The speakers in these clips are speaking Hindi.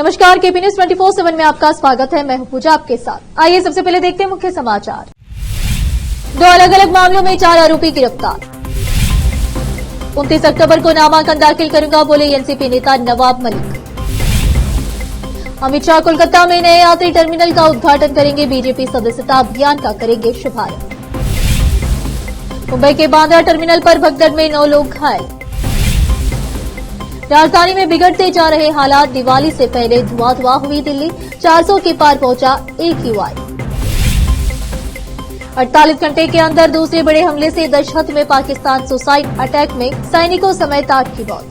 नमस्कार, केपी न्यूज 24/7 में आपका स्वागत है। मैं हूं पूजा आपके साथ। आइए सबसे पहले देखते हैं मुख्य समाचार। 2 अलग अलग मामलों में 4 आरोपी गिरफ्तार। 29 अक्टूबर को नामांकन दाखिल करूंगा, बोले एनसीपी नेता नवाब मलिक। अमित शाह कोलकाता में नए यात्री टर्मिनल का उद्घाटन करेंगे, बीजेपी सदस्यता अभियान का करेंगे शुभारंभ। मुंबई के बांद्रा टर्मिनल पर भगदड़ में 9 लोग घायल। राजधानी में बिगड़ते जा रहे हालात, दिवाली से पहले धुआं हुई दिल्ली, 400 के पार पहुंचा AQI। 48 घंटे के अंदर दूसरे बड़े हमले से दशहत में पाकिस्तान, सुसाइड अटैक में सैनिकों समेत 8 की मौत।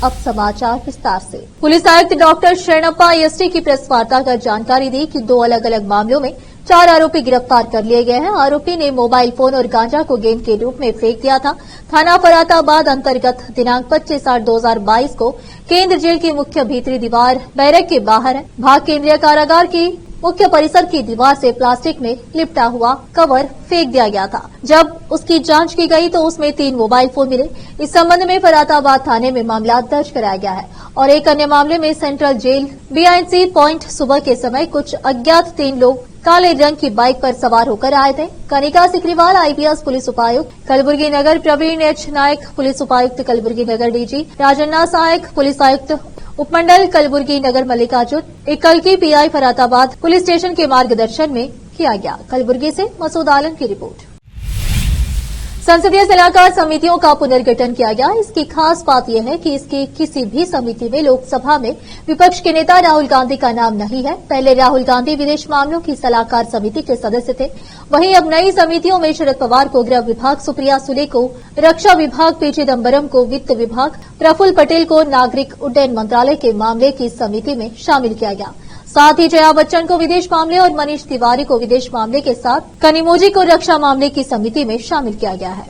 अब समाचार विस्तार से। पुलिस आयुक्त डॉक्टर शरणप्पा एसटी की प्रेस वार्ता कर जानकारी दी कि 2 अलग अलग मामलों में 4 आरोपी गिरफ्तार कर लिए गए हैं। आरोपी ने मोबाइल फोन और गांजा को गेंद के रूप में फेंक दिया था। थाना फराताबाद अंतर्गत दिनांक 25/8/2022 को केंद्र जेल की मुख्य भीतरी दीवार बैरक के बाहर है। भाग केंद्रीय कारागार की मुख्य परिसर की दीवार से प्लास्टिक में लिपटा हुआ कवर फेंक दिया गया था। जब उसकी जांच की गई तो उसमें 3 मोबाइल फोन मिले। इस संबंध में फराताबाद थाने में मामला दर्ज कराया गया है और एक अन्य मामले में सेंट्रल जेल BIC पॉइंट सुबह के समय कुछ अज्ञात 3 लोग काले रंग की बाइक पर सवार होकर आए थे। कनिका सिकरीवाल IPS पुलिस उपायुक्त कलबुर्गी नगर, प्रवीण H नायक पुलिस उपायुक्त कलबुर्गी नगर DG, राजन्ना सहायक पुलिस आयुक्त उपमंडल कलबुर्गी नगर मल्लिकार्जुन, एक कल की PI फराताबाद पुलिस स्टेशन के मार्गदर्शन में किया गया। कलबुर्गी से मसूद आलम की रिपोर्ट। संसदीय सलाहकार समितियों का पुनर्गठन किया गया। इसकी खास बात यह है कि इसकी किसी भी समिति में लोकसभा में विपक्ष के नेता राहुल गांधी का नाम नहीं है। पहले राहुल गांधी विदेश मामलों की सलाहकार समिति के सदस्य थे। वहीं अब नई समितियों में शरद पवार को गृह विभाग, सुप्रिया सुले को रक्षा विभाग, P चिदम्बरम को वित्त विभाग, प्रफुल्ल पटेल को नागरिक उड्डयन मंत्रालय के मामले की समिति में शामिल किया गया। साथ ही जया बच्चन को विदेश मामले और मनीष तिवारी को विदेश मामले के साथ कनिमोझी को रक्षा मामले की समिति में शामिल किया गया है।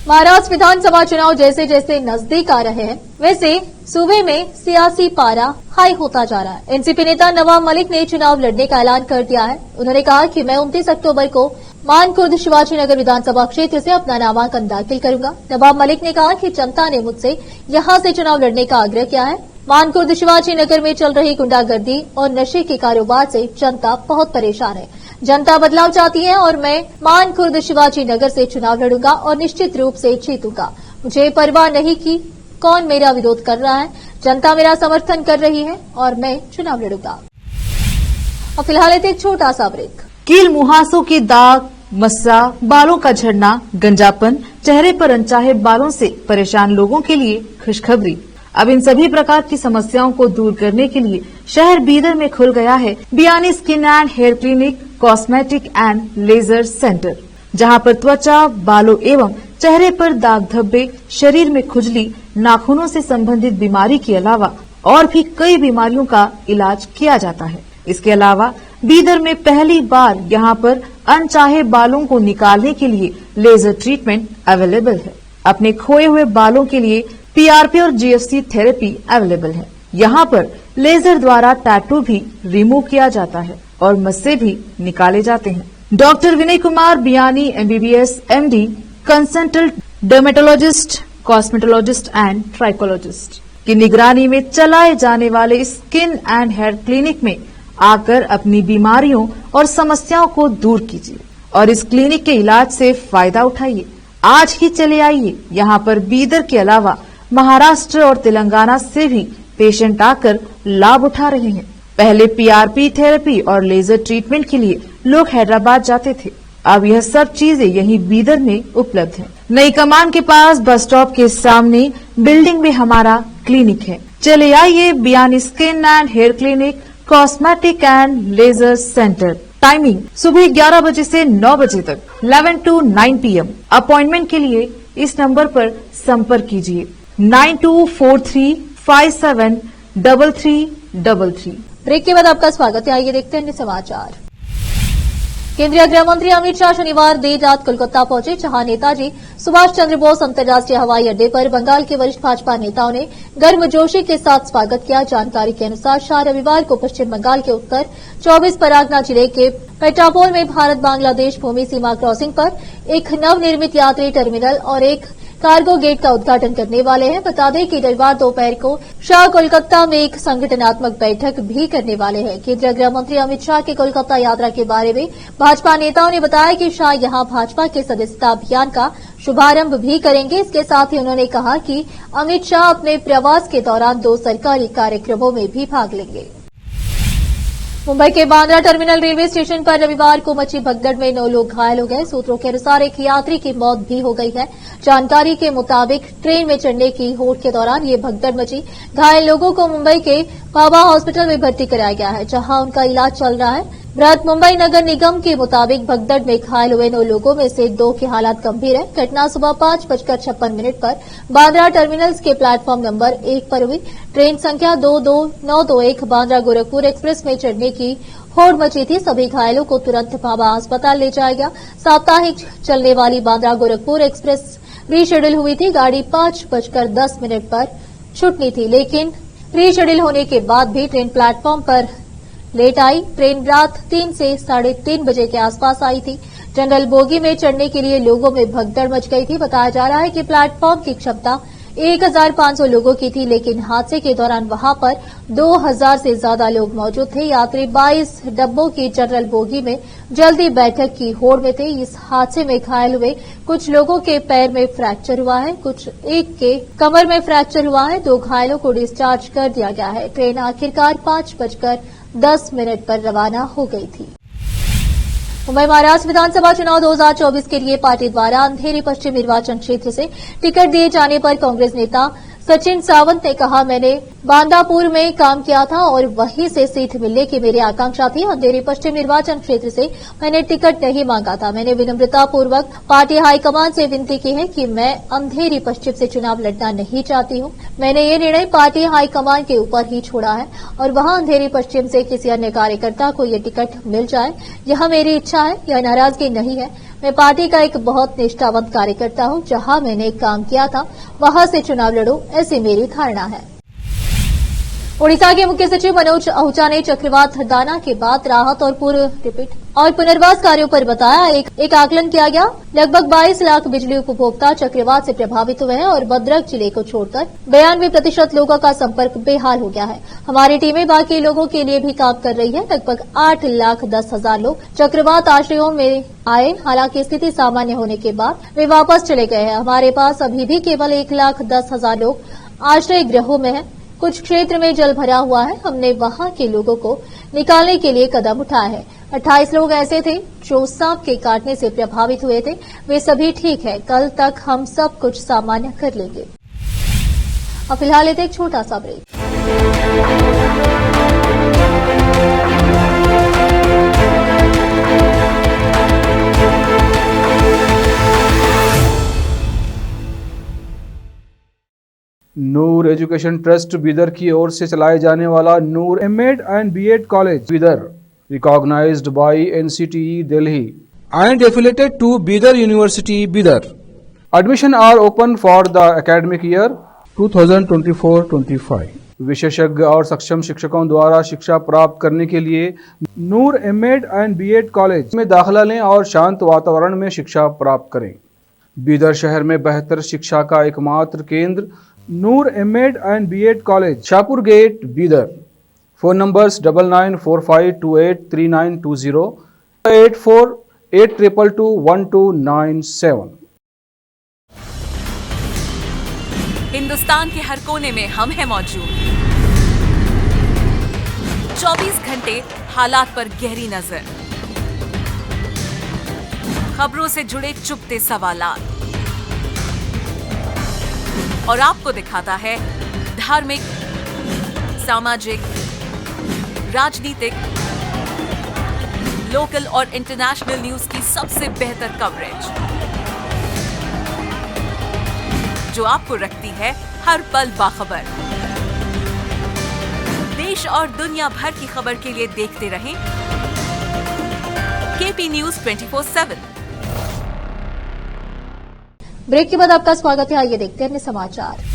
महाराष्ट्र विधानसभा चुनाव जैसे जैसे नजदीक आ रहे हैं, वैसे सूबे में सियासी पारा हाई होता जा रहा है। एनसीपी नेता नवाब मलिक ने चुनाव लड़ने का ऐलान कर दिया है। उन्होंने कहा कि मैं 29 अक्टूबर को मानखुर्द शिवाजी नगर विधानसभा क्षेत्र से अपना नामांकन दाखिल करूंगा। नवाब मलिक ने कहा कि जनता ने मुझसे यहां से चुनाव लड़ने का आग्रह किया है। मानखुर्द शिवाजी नगर में चल रही गुंडागर्दी और नशे के कारोबार से जनता बहुत परेशान है। जनता बदलाव चाहती है और मैं मानखुर्द शिवाजी नगर से चुनाव लड़ूंगा और निश्चित रूप से जीतूंगा। मुझे परवाह नहीं कि कौन मेरा विरोध कर रहा है, जनता मेरा समर्थन कर रही है और मैं चुनाव लड़ूंगा। और फिलहाल एक छोटा सा ब्रेक। कील मुहासों के दाग, मस्सा, बालों का झड़ना, गंजापन, चेहरे पर अनचाहे बालों से परेशान लोगों के लिए खुशखबरी। अब इन सभी प्रकार की समस्याओं को दूर करने के लिए शहर बीदर में खुल गया है Biyani skin and hair clinic, cosmetic and laser centre, जहां पर त्वचा, बालों एवं चेहरे पर दाग धब्बे, शरीर में खुजली, नाखूनों से संबंधित बीमारी के अलावा और भी कई बीमारियों का इलाज किया जाता है। इसके अलावा बीदर में पहली बार यहां पर अनचाहे बालों को निकालने के लिए लेजर ट्रीटमेंट अवेलेबल है। अपने खोए हुए बालों के लिए PRP और GFC थेरेपी अवेलेबल है। यहाँ पर लेजर द्वारा टैटू भी रिमूव किया जाता है और मस्से भी निकाले जाते हैं। Doctor Vinay Kumar Biyani MBBS MD, consultant dermatologist, cosmetologist and trichologist की निगरानी में चलाए जाने वाले स्किन एंड हेयर क्लिनिक में आकर अपनी बीमारियों और समस्याओं को दूर कीजिए और इस क्लिनिक के इलाज से फायदा उठाइए। आज ही चले आइए। यहाँ पर बीदर के अलावा महाराष्ट्र और तेलंगाना से भी पेशेंट आकर लाभ उठा रहे हैं। पहले PRP थेरेपी और लेजर ट्रीटमेंट के लिए लोग हैदराबाद जाते थे। अब यह सब चीजें यहीं बीदर में उपलब्ध है। नई कमान के पास बस स्टॉप के सामने बिल्डिंग में हमारा क्लिनिक है। चले आइए Biyani skin and hair clinic, cosmetic and laser centre. Timing सुबह 11 बजे से 9 बजे तक, 11 to 9 PM। अपॉइंटमेंट के लिए इस नंबर पर संपर्क कीजिए 9243573333। ब्रेक के बाद आपका स्वागत है। आइए देखते हैं अन्य समाचार। केंद्रीय गृह मंत्री अमित शाह शनिवार देर रात कोलकाता पहुंचे, जहां नेताजी सुभाष चंद्र बोस अंतर्राष्ट्रीय हवाई अड्डे पर बंगाल के वरिष्ठ भाजपा नेताओं ने गर्मजोशी के साथ स्वागत किया। जानकारी के अनुसार शाह रविवार को पश्चिम बंगाल के उत्तर 24 परगना जिले के पेट्रापोल में भारत बांग्लादेश भूमि सीमा क्रॉसिंग पर एक नवनिर्मित यात्री टर्मिनल और एक कार्गो गेट का उद्घाटन करने वाले हैं। बता दें कि रविवार दोपहर को शाह कोलकाता में एक संगठनात्मक बैठक भी करने वाले हैं। केंद्रीय गृह मंत्री अमित शाह की कोलकाता यात्रा के बारे में भाजपा नेताओं ने बताया कि शाह यहां भाजपा के सदस्यता अभियान का शुभारंभ भी करेंगे। इसके साथ ही उन्होंने कहा कि अमित शाह अपने प्रवास के दौरान 2 सरकारी कार्यक्रमों में भी भाग लेंगे। मुंबई के बांद्रा टर्मिनल रेलवे स्टेशन पर रविवार को मची भगदड़ में 9 लोग घायल हो गए। सूत्रों के अनुसार एक यात्री की मौत भी हो गई है। जानकारी के मुताबिक ट्रेन में चढ़ने की होड़ के दौरान ये भगदड़ मची। घायल लोगों को मुंबई के बाबा हॉस्पिटल में भर्ती कराया गया है, जहां उनका इलाज चल रहा है। बृहत मुंबई नगर निगम के मुताबिक भगदड़ में घायल हुए 9 लोगों में से 2 की हालत गंभीर है। घटना सुबह 5:56 पर बांद्रा टर्मिनल्स के प्लेटफॉर्म नंबर 1 पर हुई। ट्रेन संख्या 22921 बांद्रा गोरखपुर एक्सप्रेस में चढ़ने की होड़ मची थी। सभी घायलों को तुरंत बाबा अस्पताल ले जाया गया। साप्ताहिक चलने वाली बांद्रा गोरखपुर एक्सप्रेस रीशेड्यूल हुई थी। गाड़ी 5:10 पर छूटनी थी, लेकिन रीशेड्यूल होने के बाद भी ट्रेन प्लेटफॉर्म पर लेट आई। ट्रेन रात 3 से 3:30 बजे के आसपास आई थी। जनरल बोगी में चढ़ने के लिए लोगों में भगदड़ मच गई थी। बताया जा रहा है कि प्लेटफॉर्म की क्षमता 1500 लोगों की थी, लेकिन हादसे के दौरान वहां पर 2000 से ज्यादा लोग मौजूद थे। यात्री 22 डब्बों की जनरल बोगी में जल्दी बैठक की होड़ में थे। इस हादसे में घायल हुए कुछ लोगों के पैर में फ्रैक्चर हुआ है, एक के कमर में फ्रैक्चर हुआ है। 2 घायलों को डिस्चार्ज कर दिया गया है। ट्रेन आखिरकार 5:10 पर रवाना हो गई थी। मुंबई महाराष्ट्र विधानसभा चुनाव 2024 के लिए पार्टी द्वारा अंधेरी पश्चिम निर्वाचन क्षेत्र से टिकट दिए जाने पर कांग्रेस नेता सचिन सावंत ने कहा, मैंने बांदापुर में काम किया था और वहीं से सीट मिलने की मेरी आकांक्षा थी। अंधेरी पश्चिम निर्वाचन क्षेत्र से मैंने टिकट नहीं मांगा था। मैंने विनम्रतापूर्वक पार्टी हाईकमान से विनती की है कि मैं अंधेरी पश्चिम से चुनाव लड़ना नहीं चाहती हूं। मैंने ये निर्णय पार्टी हाईकमान के ऊपर ही छोड़ा है और वहां अंधेरी पश्चिम से किसी अन्य कार्यकर्ता को ये टिकट मिल जाए, यह मेरी इच्छा है, यह नाराजगी नहीं है। मैं पार्टी का एक बहुत निष्ठावंत कार्यकर्ता हूं। जहां मैंने काम किया था वहां से चुनाव लड़ूं, ऐसी मेरी धारणा है। ओडिशा के मुख्य सचिव मनोज आहूजा ने चक्रवात हरदाना के बाद राहत और पुनर्वास कार्यों पर बताया। एक आकलन किया गया, लगभग 22 लाख बिजली उपभोक्ता चक्रवात से प्रभावित हुए हैं और भद्रक जिले को छोड़कर 92% लोगों का संपर्क बेहाल हो गया है। हमारी टीमें बाकी लोगों के लिए भी काम कर रही है। लगभग 8,10,000 लोग चक्रवात आश्रयों में आए। हालांकि स्थिति सामान्य होने के बाद वे वापस चले गए हैं। हमारे पास अभी भी केवल 1,10,000 लोग आश्रय गृहों में हैं। कुछ क्षेत्र में जल भरा हुआ है। हमने वहां के लोगों को निकालने के लिए कदम उठाए हैं। 28 लोग ऐसे थे जो सांप के काटने से प्रभावित हुए थे। वे सभी ठीक है। कल तक हम सब कुछ सामान्य कर लेंगे। अब फिलहाल लेते एक छोटा सा break. Noor education trust Bidar की ओर से चलाए जाने वाला Noor MEd and BEd college Bidar, recognized by NCTE Delhi and affiliated to Bidar University Bidar. Admission are open for the academic year 2024-25. विशेषज्ञ और सक्षम शिक्षकों द्वारा शिक्षा प्राप्त करने के लिए नूर एमएड एंड बीएड कॉलेज में दाखिला लें और शांत वातावरण में शिक्षा प्राप्त करें। बीदर शहर में बेहतर शिक्षा का एकमात्र केंद्र Noor MEd and BEd college, Shahpur gate, Bidar. Phone numbers 9945283920, 8482221297। Hindustan के हर कोने में हम हैं मौजूद। 24 घंटे हालात पर गहरी नजर, खबरों से जुड़े चुपते सवालात और आपको दिखाता है धार्मिक, सामाजिक, राजनीतिक, लोकल और इंटरनेशनल न्यूज की सबसे बेहतर कवरेज, जो आपको रखती है हर पल बाखबर। देश और दुनिया भर की खबर के लिए देखते रहें AP News 24/7। ब्रेक के बाद आपका स्वागत है। आइए देखते हैं अन्य समाचार।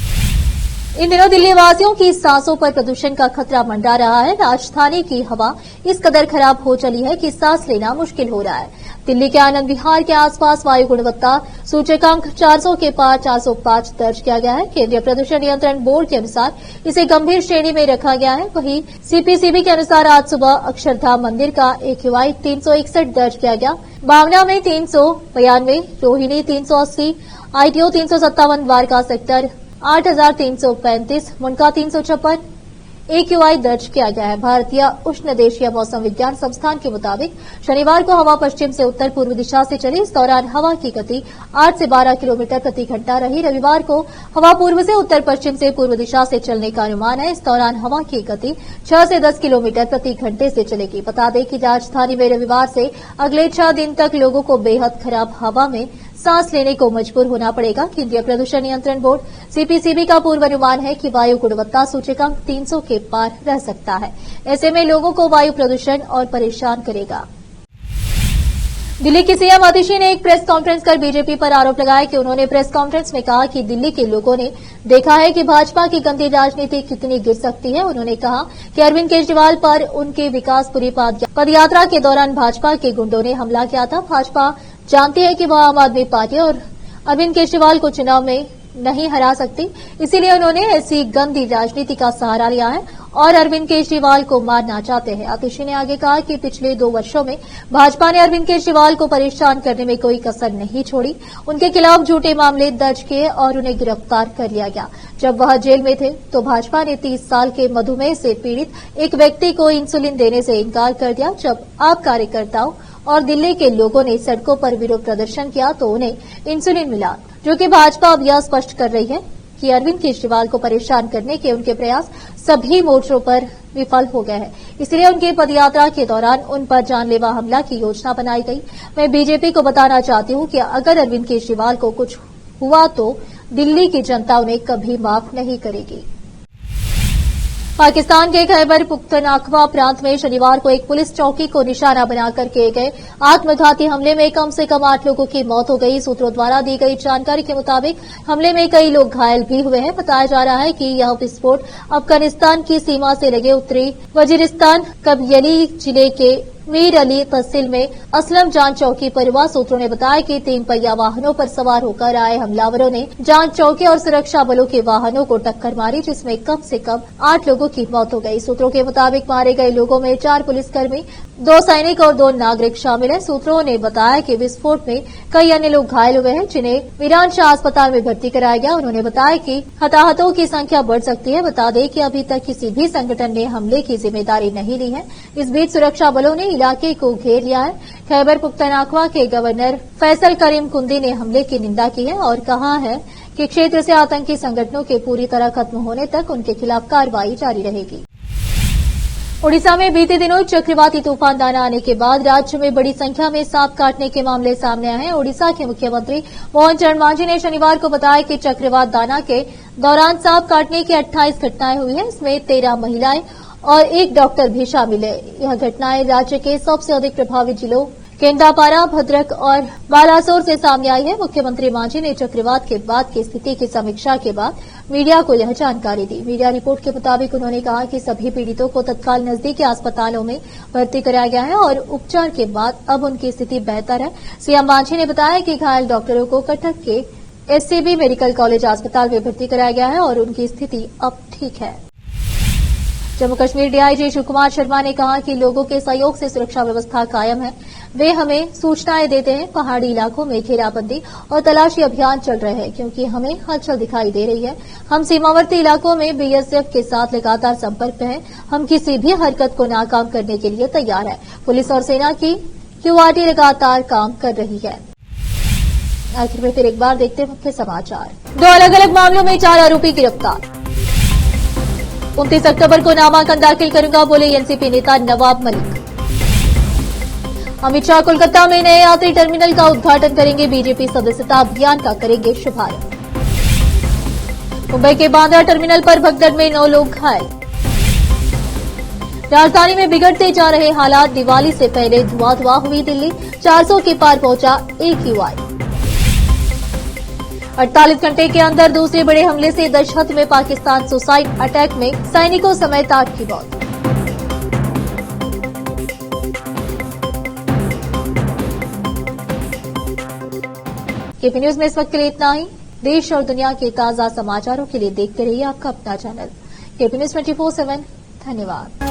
इन दिनों दिल्ली वासियों की सांसों पर प्रदूषण का खतरा मंडरा रहा है। राजधानी की हवा इस कदर खराब हो चली है कि सांस लेना मुश्किल हो रहा है। दिल्ली के आनंद विहार के आसपास वायु गुणवत्ता सूचकांक 400 के पार 405 दर्ज किया गया है। केंद्रीय प्रदूषण नियंत्रण बोर्ड के अनुसार इसे गंभीर श्रेणी में रखा गया है। वहीं सीपीसीबी के अनुसार आज सुबह अक्षरधाम मंदिर का AQI 361 दर्ज किया गया। भावना में 392, Rohini 380, ITO 357, Dwarka sector 8335, Mundka 356 AQI दर्ज किया गया है। भारतीय उष्णदेशीय मौसम विज्ञान संस्थान के मुताबिक शनिवार को हवा पश्चिम से उत्तर पूर्व दिशा से चली। इस दौरान हवा की गति 8 से 12 किलोमीटर प्रति घंटा रही। रविवार को हवा पूर्व से उत्तर पश्चिम से पूर्व दिशा से चलने का अनुमान है। इस दौरान हवा की गति 6 से 10 किलोमीटर प्रति घंटे से चलेगी। बता दें कि राजधानी में रविवार से अगले 6 दिन तक लोगों को बेहद खराब हवा में सांस लेने को मजबूर होना पड़ेगा। केंद्रीय प्रदूषण नियंत्रण बोर्ड सीपीसीबी का पूर्वानुमान है कि वायु गुणवत्ता सूचकांक 300 के पार रह सकता है। ऐसे में लोगों को वायु प्रदूषण और परेशान करेगा। दिल्ली की सीएम आतिशी ने एक प्रेस कॉन्फ्रेंस कर बीजेपी पर आरोप लगाया कि उन्होंने प्रेस कॉन्फ्रेंस में कहा कि दिल्ली के लोगों ने देखा है कि भाजपा की गंदी राजनीति कितनी गिर सकती है। उन्होंने कहा कि अरविंद केजरीवाल पर उनके विकासपुरी पदयात्रा के दौरान भाजपा के गुंडों ने हमला किया था। भाजपा जानती है कि वह आम आदमी पार्टी और अरविंद केजरीवाल को चुनाव में नहीं हरा सकती, इसीलिए उन्होंने ऐसी गंदी राजनीति का सहारा लिया है और अरविंद केजरीवाल को मारना चाहते हैं। आतिशी ने आगे कहा कि पिछले 2 वर्षों में भाजपा ने अरविंद केजरीवाल को परेशान करने में कोई कसर नहीं छोड़ी। उनके खिलाफ झूठे मामले दर्ज किए और उन्हें गिरफ्तार कर लिया गया। जब वह जेल में थे तो भाजपा ने 30 साल के मधुमेह से पीड़ित एक व्यक्ति को इंसुलिन देने से इनकार कर दिया। जब आप कार्यकर्ताओं और दिल्ली के लोगों ने सड़कों पर विरोध प्रदर्शन किया तो उन्हें इंसुलिन मिला, जो कि भाजपा अब यह स्पष्ट कर रही है कि अरविंद केजरीवाल को परेशान करने के उनके प्रयास सभी मोर्चों पर विफल हो गए हैं। इसलिए उनकी पदयात्रा के दौरान उन पर जानलेवा हमला की योजना बनाई गई। मैं बीजेपी को बताना चाहती हूं कि अगर अरविंद केजरीवाल को कुछ हुआ तो दिल्ली की जनता उन्हें कभी माफ नहीं करेगी। पाकिस्तान के खैबर पुख्तनख्वा प्रांत में शनिवार को एक पुलिस चौकी को निशाना बनाकर किए गए आत्मघाती हमले में कम से कम 8 लोगों की मौत हो गई। सूत्रों द्वारा दी गई जानकारी के मुताबिक हमले में कई लोग घायल भी हुए हैं। बताया जा रहा है कि यह विस्फोट अफगानिस्तान की सीमा से लगे उत्तरी वजीरिस्तान कबयली जिले के मीर अली तहसील में असलम जांच चौकी पर हुआ। सूत्रों ने बताया कि 3 पहिया वाहनों पर सवार होकर आए हमलावरों ने जांच चौकी और सुरक्षा बलों के वाहनों को टक्कर मारी, जिसमें कम से कम 8 लोगों की मौत हो गई। सूत्रों के मुताबिक मारे गए लोगों में 4 पुलिसकर्मी, 2 सैनिक और 2 नागरिक शामिल हैं। सूत्रों ने बताया कि विस्फोट में कई अन्य लोग घायल हुए हैं, जिन्हें मीरान शाह अस्पताल में भर्ती कराया गया। उन्होंने बताया कि हताहतों की संख्या बढ़ सकती है। बता दें कि अभी तक किसी भी संगठन ने हमले की जिम्मेदारी नहीं ली है। इस बीच सुरक्षा बलों ने इलाके को घेर लिया है। खैबर पुख्तनख्वा के गवर्नर फैसल करीम कुंदी ने हमले की निंदा की है और कहा है कि क्षेत्र से आतंकी संगठनों के पूरी तरह खत्म होने तक उनके खिलाफ कार्रवाई जारी रहेगी। ओडिशा में बीते दिनों चक्रवाती तूफान दाना आने के बाद राज्य में बड़ी संख्या में सांप काटने के मामले सामने आए हैं। ओडिशा के मुख्यमंत्री मोहन चरण मांझी ने शनिवार को बताया कि चक्रवात दाना के दौरान सांप काटने की 28 घटनाएं हुई हैं। इसमें 13 महिलाएं और 1 डॉक्टर भी शामिल है। यह घटनाएं राज्य के सबसे अधिक प्रभावित जिलों केंद्रापारा, भद्रक और बालासोर से सामने आई है। मुख्यमंत्री मांझी ने चक्रवात के बाद की स्थिति की समीक्षा के बाद मीडिया को यह जानकारी दी। मीडिया रिपोर्ट के मुताबिक उन्होंने कहा कि सभी पीड़ितों को तत्काल नजदीकी अस्पतालों में भर्ती कराया गया है और उपचार के बाद अब उनकी स्थिति बेहतर है। सीएम मांझी ने बताया कि घायल डॉक्टरों को कटक के SCB मेडिकल कॉलेज अस्पताल में भर्ती कराया गया है और उनकी स्थिति अब ठीक है। जम्मू कश्मीर डीआईजी शिव कुमार शर्मा ने कहा कि लोगों के सहयोग से सुरक्षा व्यवस्था कायम है। वे हमें सूचनाएं देते हैं। पहाड़ी इलाकों में घेराबंदी और तलाशी अभियान चल रहे हैं क्योंकि हमें हलचल दिखाई दे रही है। हम सीमावर्ती इलाकों में BSF के साथ लगातार संपर्क में हैं। हम किसी भी हरकत को नाकाम करने के लिए तैयार हैं। पुलिस और सेना की QRT लगातार काम कर रही है। आखिर में फिर एक बार देखते हैं मुख्य समाचार। 2 अलग अलग मामलों में 4 आरोपी गिरफ्तार। 29 अक्टूबर को नामांकन दाखिल करूंगा, बोले एनसीपी नेता नवाब मलिक। अमित शाह कोलकाता में नए यात्री टर्मिनल का उद्घाटन करेंगे। बीजेपी सदस्यता अभियान का करेंगे शुभारंभ। मुंबई के बांद्रा टर्मिनल पर भगदड़ में 9 लोग घायल। राजधानी में बिगड़ते जा रहे हालात, दिवाली से पहले धुआं हुई दिल्ली, 400 के पार पहुंचा AQI। 48 घंटे के अंदर दूसरे बड़े हमले से दशहत में पाकिस्तान, सुसाइड अटैक में सैनिकों समेत 8 की मौत। केपी न्यूज में इस वक्त के लिए इतना ही। देश और दुनिया के ताजा समाचारों के लिए देखते रहिए आपका अपना चैनल केपी न्यूज 24/7। धन्यवाद।